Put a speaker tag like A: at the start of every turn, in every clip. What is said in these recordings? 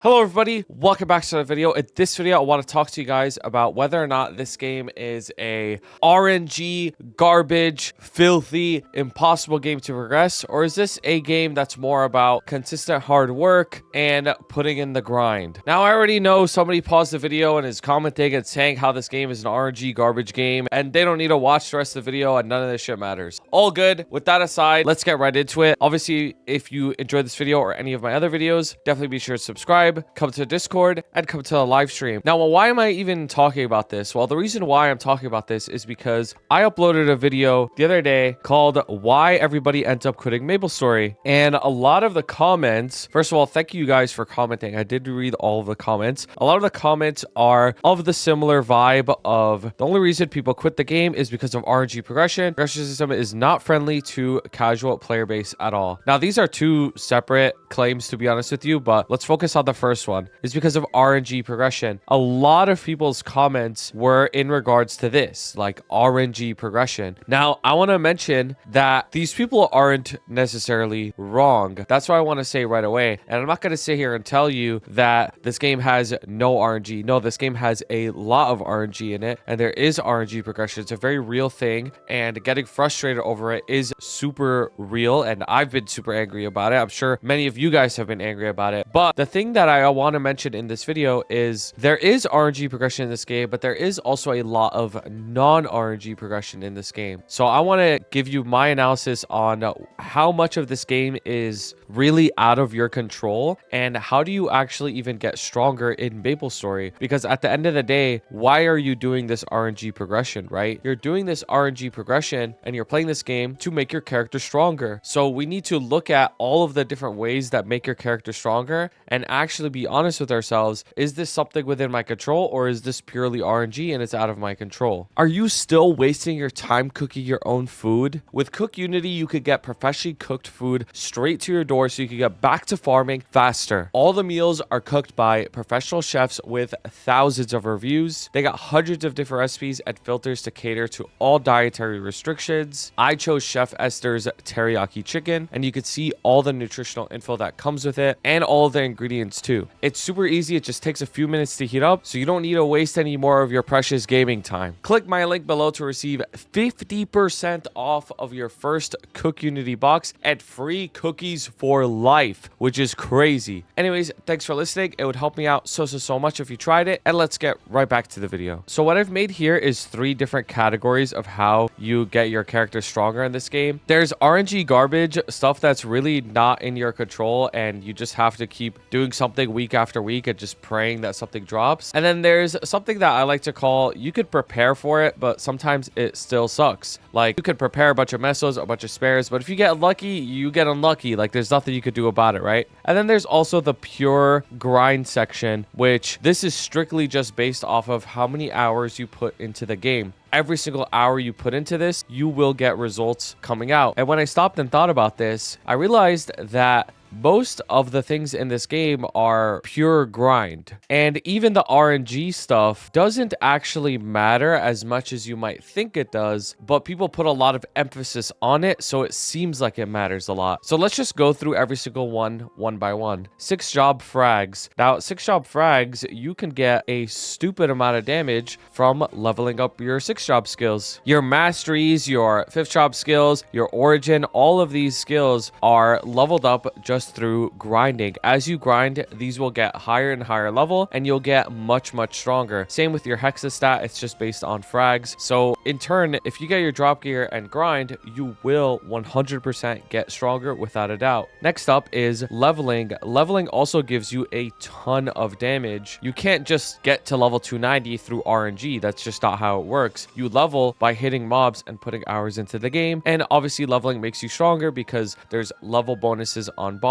A: Hello everybody, welcome back to the video. In this video, I want to talk to you guys about whether or not this game is a RNG, garbage, filthy, impossible game to progress, or is this a game that's more about consistent hard work and putting in the grind? Now, I already know somebody paused the video and is commenting and saying how this game is an RNG garbage game, and they don't need to watch the rest of the video and none of this shit matters. All good. With that aside, let's get right into it. Obviously, if you enjoyed this video or any of my other videos, definitely be sure to subscribe, come to Discord, and come to the live stream. Now, why am I even talking about this? Well, the reason why I'm talking about this is because I uploaded a video the other day called Why Everybody Ends Up Quitting MapleStory. And a lot of the comments, first of all, thank you guys for commenting. I did read all of the comments. A lot of the comments are of the similar vibe of the only reason people quit the game is because of RNG progression. Progression system is not friendly to casual player base at all. Now, these are two separate claims, to be honest with you, but let's focus on the first one. Is because of RNG progression. A lot of people's comments were in regards to this, like RNG progression. Now, I want to mention that these people aren't necessarily wrong. That's what I want to say right away. And I'm not going to sit here and tell you that this game has no RNG. No, this game has a lot of RNG in it, and there is RNG progression. It's a very real thing, and getting frustrated over it is super real, and I've been super angry about it. I'm sure many of you guys have been angry about it. But the thing that I want to mention in this video is there is RNG progression in this game, but there is also a lot of non-RNG progression in this game. So I want to give you my analysis on how much of this game is really out of your control and how do you actually even get stronger in MapleStory. Because at the end of the day, why are you doing this RNG progression, right? You're doing this RNG progression and you're playing this game to make your character stronger. So we need to look at all of the different ways that make your character stronger and actually be honest with ourselves. Is this something within my control, or is this purely RNG and it's out of my control? Are you still wasting your time cooking your own food? With Cook Unity, you could get professionally cooked food straight to your door so you can get back to farming faster. All the meals are cooked by professional chefs with thousands of reviews. They got hundreds of different recipes and filters to cater to all dietary restrictions. I chose Chef Esther's teriyaki chicken, and you could see all the nutritional info that comes with it and all of the ingredients too. It's super easy. It just takes a few minutes to heat up, so you don't need to waste any more of your precious gaming time. Click my link below to receive 50% off of your first Cook Unity box and free cookies for life, which is crazy. Anyways, thanks for listening. It would help me out so much if you tried it, and let's get right back to the video. So what I've made here is 3 different categories of how you get your character stronger in this game. There's RNG garbage, stuff that's really not in your control, and you just have to keep doing something week after week and just praying that something drops. And then there's something that I like to call, you could prepare for it, but sometimes it still sucks. Like, you could prepare a bunch of mesos, a bunch of spares, but if you get lucky, you get unlucky. Like, there's nothing you could do about it, right? And then there's also the pure grind section, which this is strictly just based off of how many hours you put into the game. Every single hour you put into this, you will get results coming out. And when I stopped and thought about this, I realized that most of the things in this game are pure grind. And even the RNG stuff doesn't actually matter as much as you might think it does, but people put a lot of emphasis on it, so it seems like it matters a lot. So let's just go through every single one by one. 6 job frags. Now, 6 job frags, you can get a stupid amount of damage from leveling up your 6 job skills. Your masteries, your 5th job skills, your origin, all of these skills are leveled up just through grinding. As you grind, these will get higher and higher level, and you'll get much stronger. Same with your hexa stat, it's just based on frags. So in turn, if you get your drop gear and grind, you will 100% get stronger without a doubt. Next up is leveling. Leveling also gives you a ton of damage. You can't just get to level 290 through RNG. That's just not how it works. You level by hitting mobs and putting hours into the game, and obviously leveling makes you stronger because there's level bonuses on bosses.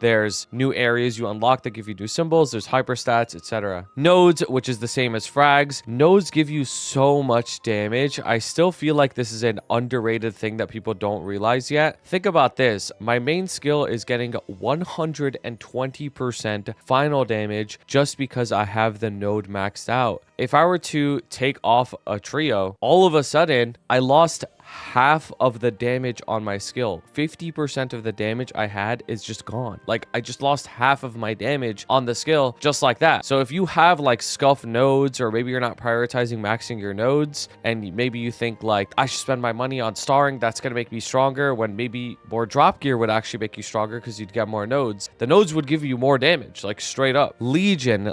A: There's new areas you unlock that give you new symbols. There's hyper stats, etc. Nodes, which is the same as frags. Nodes give you so much damage. I still feel like this is an underrated thing that people don't realize yet. Think about this. My main skill is getting 120% final damage just because I have the node maxed out. If I were to take off a trio, all of a sudden I lost half of the damage on my skill. 50% of the damage I had is just gone. Like, I just lost half of my damage on the skill just like that. So if you have like scuff nodes, or maybe you're not prioritizing maxing your nodes, and maybe you think like, I should spend my money on starring, that's going to make me stronger, when maybe more drop gear would actually make you stronger because you'd get more nodes. The nodes would give you more damage, like straight up. Legion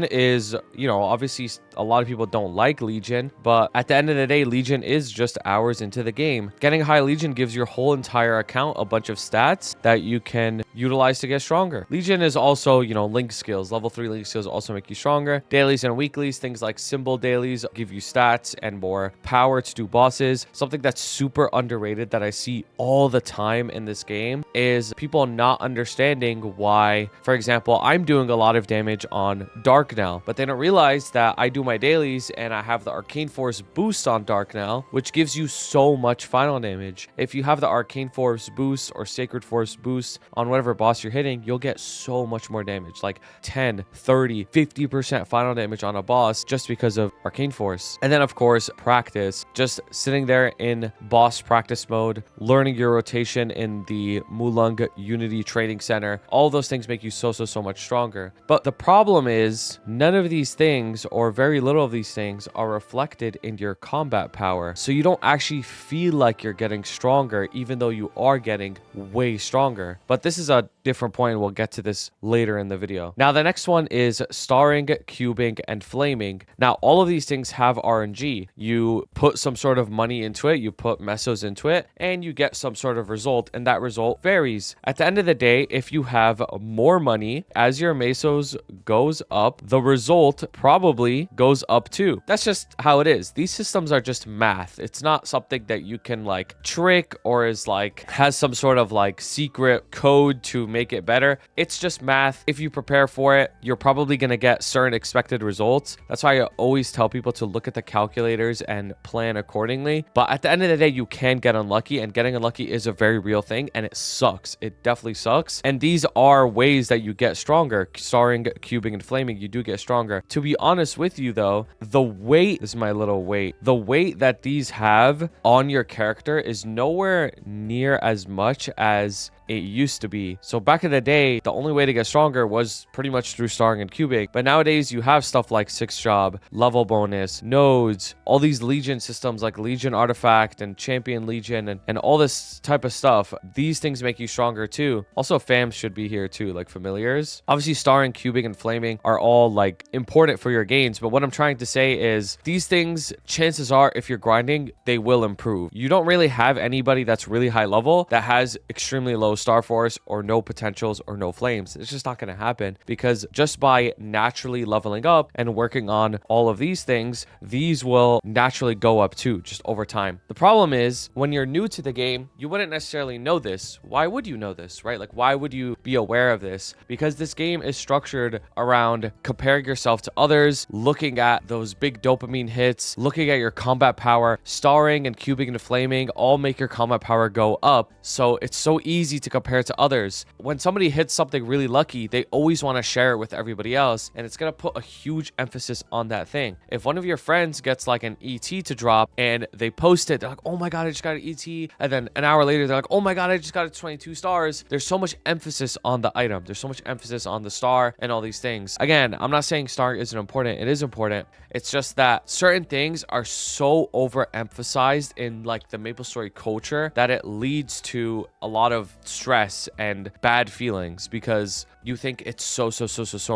A: is, you know, obviously a lot of people don't like Legion, but at the end of the day, Legion is just hours into the game. Getting high Legion gives your whole entire account a bunch of stats that you can utilize to get stronger. Legion is also, you know, link skills. Level 3 link skills also make you stronger. Dailies and weeklies, things like symbol dailies give you stats and more power to do bosses. Something that's super underrated that I see all the time in this game is people not understanding why, for example, I'm doing a lot of damage on Dark now, but they don't realize that I do my dailies and I have the Arcane Force boost on Dark now, which gives you so much final damage. If you have the Arcane Force boost or Sacred Force boost on whatever boss you're hitting, you'll get so much more damage, like 10, 30, 50% final damage on a boss just because of Arcane Force. And then of course, practice, just sitting there in boss practice mode, learning your rotation in the Mulung Unity Training Center. All those things make you so much stronger. But the problem is none of these things, or very little of these things, are reflected in your combat power. So you don't actually feel like you're getting stronger, even though you are getting way stronger. But this is a different point, and we'll get to this later in the video. Now, the next one is starring, cubing, and flaming. Now, all of these things have RNG. You put some sort of money into it, you put mesos into it, and you get some sort of result, and that result varies. At the end of the day, if you have more money, as your mesos goes up, the result probably goes up too. That's just how it is. These systems are just math. It's not something that you can like trick or is like has some sort of like secret code to make it better. It's just math. If you prepare for it, you're probably going to get certain expected results. That's why I always tell people to look at the calculators and plan accordingly. But at the end of the day, you can get unlucky, and getting unlucky is a very real thing, and it sucks. It definitely sucks. And these are ways that you get stronger. Starring, cubing, and flaming, you do get stronger. To be honest with you though, the weight is my little weight. The weight that these have on your character is nowhere near as much as it used to be. So back in the day, the only way to get stronger was pretty much through starring and cubing. But nowadays you have stuff like 6 job, level bonus, nodes, all these Legion systems like Legion Artifact and Champion Legion and all this type of stuff. These things make you stronger too. Also, fams should be here too, like familiars. Obviously, starring, cubing, and flaming are all like important for your gains. But what I'm trying to say is these things, chances are, if you're grinding, they will improve. You don't really have anybody that's really high level that has extremely low Star Force or no potentials or no flames. It's just not going to happen, because just by naturally leveling up and working on all of these things, these will naturally go up too, just over time. The problem is when you're new to the game, you wouldn't necessarily know this. Why would you know this, right? Like, why would you be aware of this? Because this game is structured around comparing yourself to others, looking at those big dopamine hits, looking at your combat power. Starring and cubing and flaming all make your combat power go up. So it's so easy to compare to others. When somebody hits something really lucky, they always want to share it with everybody else, and it's going to put a huge emphasis on that thing. If one of your friends gets like an ET to drop and they post it, they're like, oh my god, I just got an ET, and then an hour later they're like, oh my god, I just got 22 stars. There's so much emphasis on the item. There's so much emphasis on the star and all these things. Again, I'm not saying star isn't important. It is important. It's just that certain things are so overemphasized in like the MapleStory culture that it leads to a lot of stress and bad feelings, because you think it's so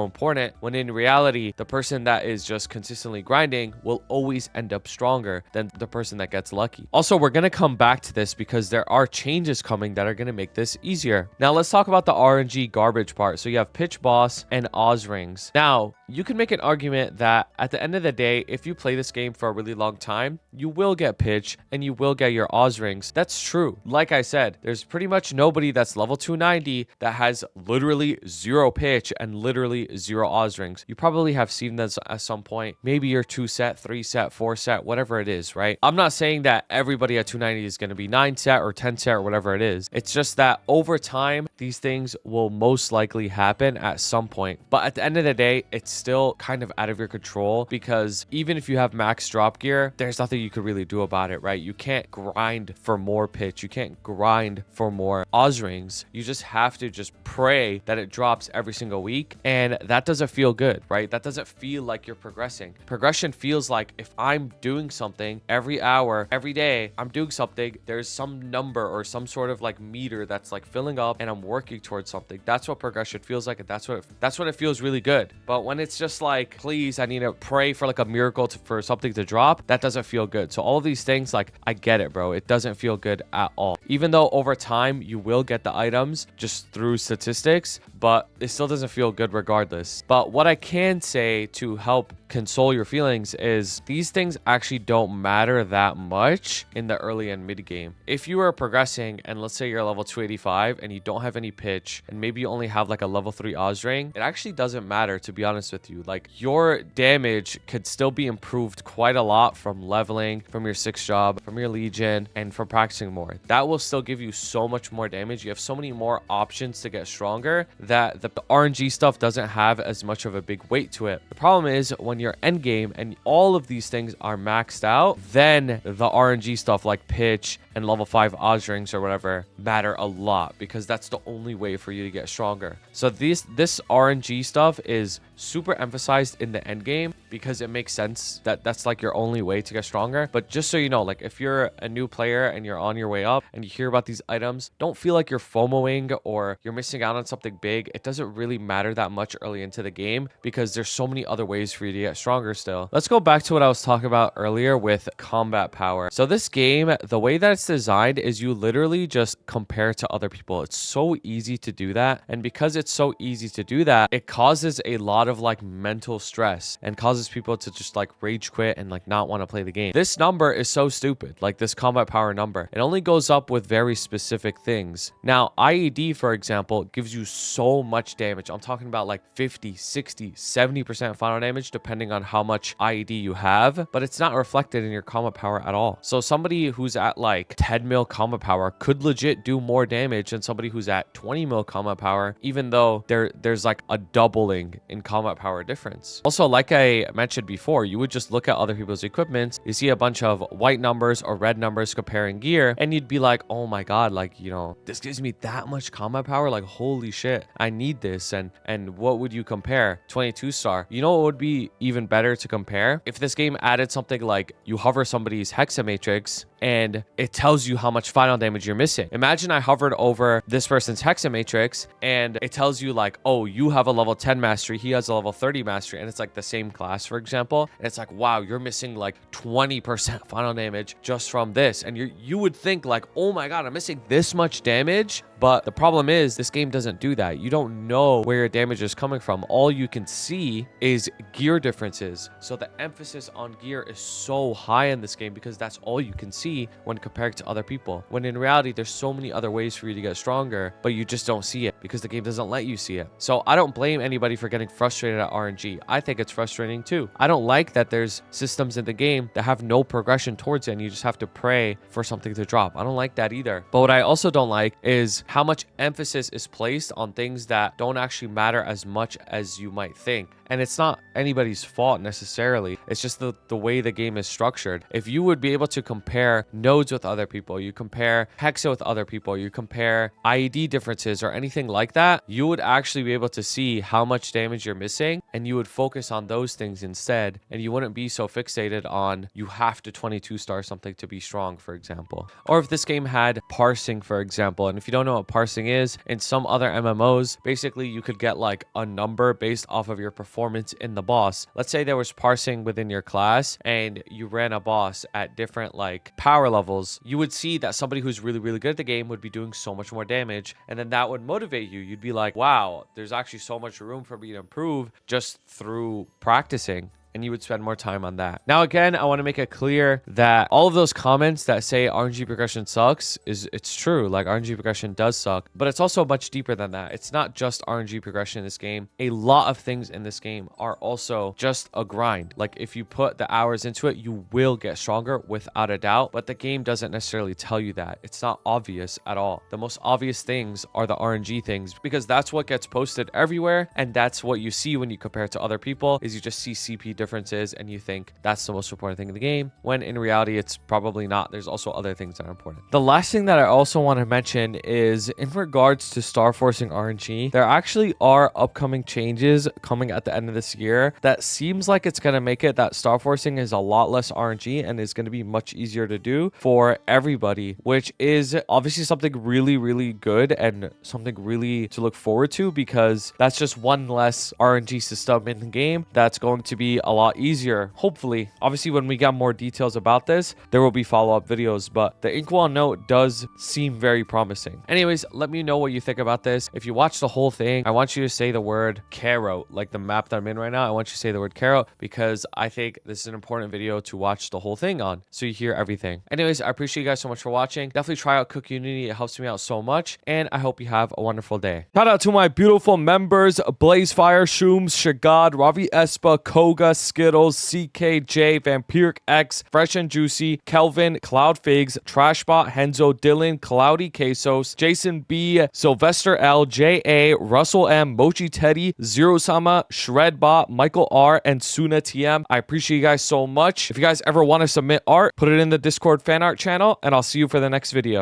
A: important, when in reality, the person that is just consistently grinding will always end up stronger than the person that gets lucky. Also, we're going to come back to this because there are changes coming that are going to make this easier. Now, let's talk about the RNG garbage part. So you have pitch boss and Oz rings. Now, you can make an argument that at the end of the day, if you play this game for a really long time, you will get pitch and you will get your Oz rings. That's true. Like I said, there's pretty much nobody that's level 290 that has literally zero pitch and literally zero Oz rings. You probably have seen this at some point. Maybe you're 2 set, 3 set, 4 set, whatever it is, right? I'm not saying that everybody at 290 is going to be 9 set or 10 set or whatever it is. It's just that over time, these things will most likely happen at some point. But at the end of the day, it's still kind of out of your control, because even if you have max drop gear, there's nothing you could really do about it, right? You can't grind for more pitch. You can't grind for more Oz rings. You just have to just pray that it drops every single week. And that doesn't feel good, right? That doesn't feel like you're progressing. Progression feels like if I'm doing something every hour, every day, I'm doing something, there's some number or some sort of like meter that's like filling up and I'm working towards something. That's what progression feels like. And that's what it feels really good. But when it's just like, please, I need to pray for like a miracle for something to drop, that doesn't feel good. So all of these things, like, I get it, bro. It doesn't feel good at all. Even though over time you will get the items just through statistics, but it still doesn't feel good regardless. But what I can say to help console your feelings is these things actually don't matter that much in the early and mid game. If you are progressing and let's say you're level 285 and you don't have any pitch and maybe you only have like a level 3 Oz ring, it actually doesn't matter, to be honest with you. Like, your damage could still be improved quite a lot from leveling, from your 6th job, from your Legion, and from practicing more. That will still give you so much more damage. You have so many more options to get stronger that the RNG stuff doesn't have as much of a big weight to it. The problem is when you're end game and all of these things are maxed out, then the RNG stuff like pitch and level 5 Oz rings or whatever matter a lot, because that's the only way for you to get stronger. So this RNG stuff is super emphasized in the end game because it makes sense that that's like your only way to get stronger. But just so you know, like, if you're a new player and you're on your way up and you hear about these items, don't feel like you're FOMOing or you're missing out on something big. It doesn't really matter that much early into the game because there's so many other ways for you to get stronger still. Let's go back to what I was talking about earlier with combat power. So this game, the way that it's designed is you literally just compare to other people. It's so easy to do that. And because it's so easy to do that, it causes a lot of like mental stress and causes people to just like rage quit and like not want to play the game. This number is so stupid, like this combat power number. It only goes up with very specific things. Now, IED, for example, gives you so much damage. I'm talking about like 50, 60, 70% final damage, depending on how much IED you have, but it's not reflected in your combat power at all. So somebody who's at like 10 mil combat power could legit do more damage than somebody who's at 20 mil combat power, even though there's like a doubling in combat power difference. Also, like I mentioned before, you would just look at other people's equipment, you see a bunch of white numbers or red numbers comparing gear, and you'd be like, oh my god, like, you know, this gives me that much combat power, like, holy shit, I need this. And what would you compare? 22 star. You know what would be even better to compare? If this game added something like you hover somebody's hexa matrix and it tells you how much final damage you're missing. Imagine I hovered over this person's hexa matrix and it tells you like, oh, you have a level 10 mastery, he has a level 30 mastery, and it's like the same class, for example, and it's like, wow, you're missing like 20% final damage just from this. And you would think like, oh my god, I'm missing this much damage. But the problem is this game doesn't do that. You don't know where your damage is coming from. All you can see is gear differences. So the emphasis on gear is so high in this game because that's all you can see when compared to other people. When in reality, there's so many other ways for you to get stronger, but you just don't see it because the game doesn't let you see it. So I don't blame anybody for getting frustrated at RNG. I think it's frustrating too. I don't like that there's systems in the game that have no progression towards it and you just have to pray for something to drop. I don't like that either. But what I also don't like is how much emphasis is placed on things that don't actually matter as much as you might think. And it's not anybody's fault necessarily. It's just the way the game is structured. If you would be able to compare nodes with other people, you compare hexa with other people, you compare IED differences or anything like that, you would actually be able to see how much damage you're missing and you would focus on those things instead. And you wouldn't be so fixated on you have to 22 star something to be strong, for example. Or if this game had parsing, for example, and if you don't know what parsing is, in some other MMOs, basically you could get like a number based off of your performance in the boss. Let's say there was parsing within your class and you ran a boss at different like power levels. You would see that somebody who's really, really good at the game would be doing so much more damage. And then that would motivate you. You'd be like, wow, there's actually so much room for me to improve just through practicing. and you would spend more time on that. Now, again, I want to make it clear that all of those comments that say RNG progression sucks it's true. Like, RNG progression does suck, but it's also much deeper than that. It's not just RNG progression in this game. A lot of things in this game are also just a grind. Like, if you put the hours into it, you will get stronger without a doubt, but the game doesn't necessarily tell you that. It's not obvious at all. The most obvious things are the RNG things, because that's what gets posted everywhere, and that's what you see when you compare it to other people, is you just see CP differences and you think that's the most important thing in the game, when in reality it's probably not. There's also other things that are important. The last thing that I also want to mention is in regards to star forcing RNG, there actually are upcoming changes coming at the end of this year that seems like it's going to make it that star forcing is a lot less RNG and is going to be much easier to do for everybody, which is obviously something really, really good and something really to look forward to, because that's just one less RNG system in the game that's going to be a lot easier, hopefully. Obviously, when we get more details about this, there will be follow-up videos, but the Inkwell note does seem very promising. Anyways, let me know what you think about this. If you watch the whole thing, I want you to say the word carrot, like the map that I'm in right now. I want you to say the word carrot, because I think this is an important video to watch the whole thing on, so you hear everything. Anyways, I appreciate you guys so much for watching. Definitely try out Cook Unity. It helps me out so much, and I hope you have a wonderful day. Shout out to my beautiful members: Blazefire, Shooms, Shagad, Ravi Espa, Koga, Skittles, CKJ, Vampiric X, Fresh and Juicy, Kelvin, Cloud Figs, Trashbot, Henzo, Dylan, Cloudy Quesos, Jason B, Sylvester L, J.A., Russell M, Mochi Teddy, Zero Sama, Shredbot, Michael R, and Suna TM. I appreciate you guys so much. If you guys ever want to submit art, put it in the Discord fan art channel, and I'll see you for the next video.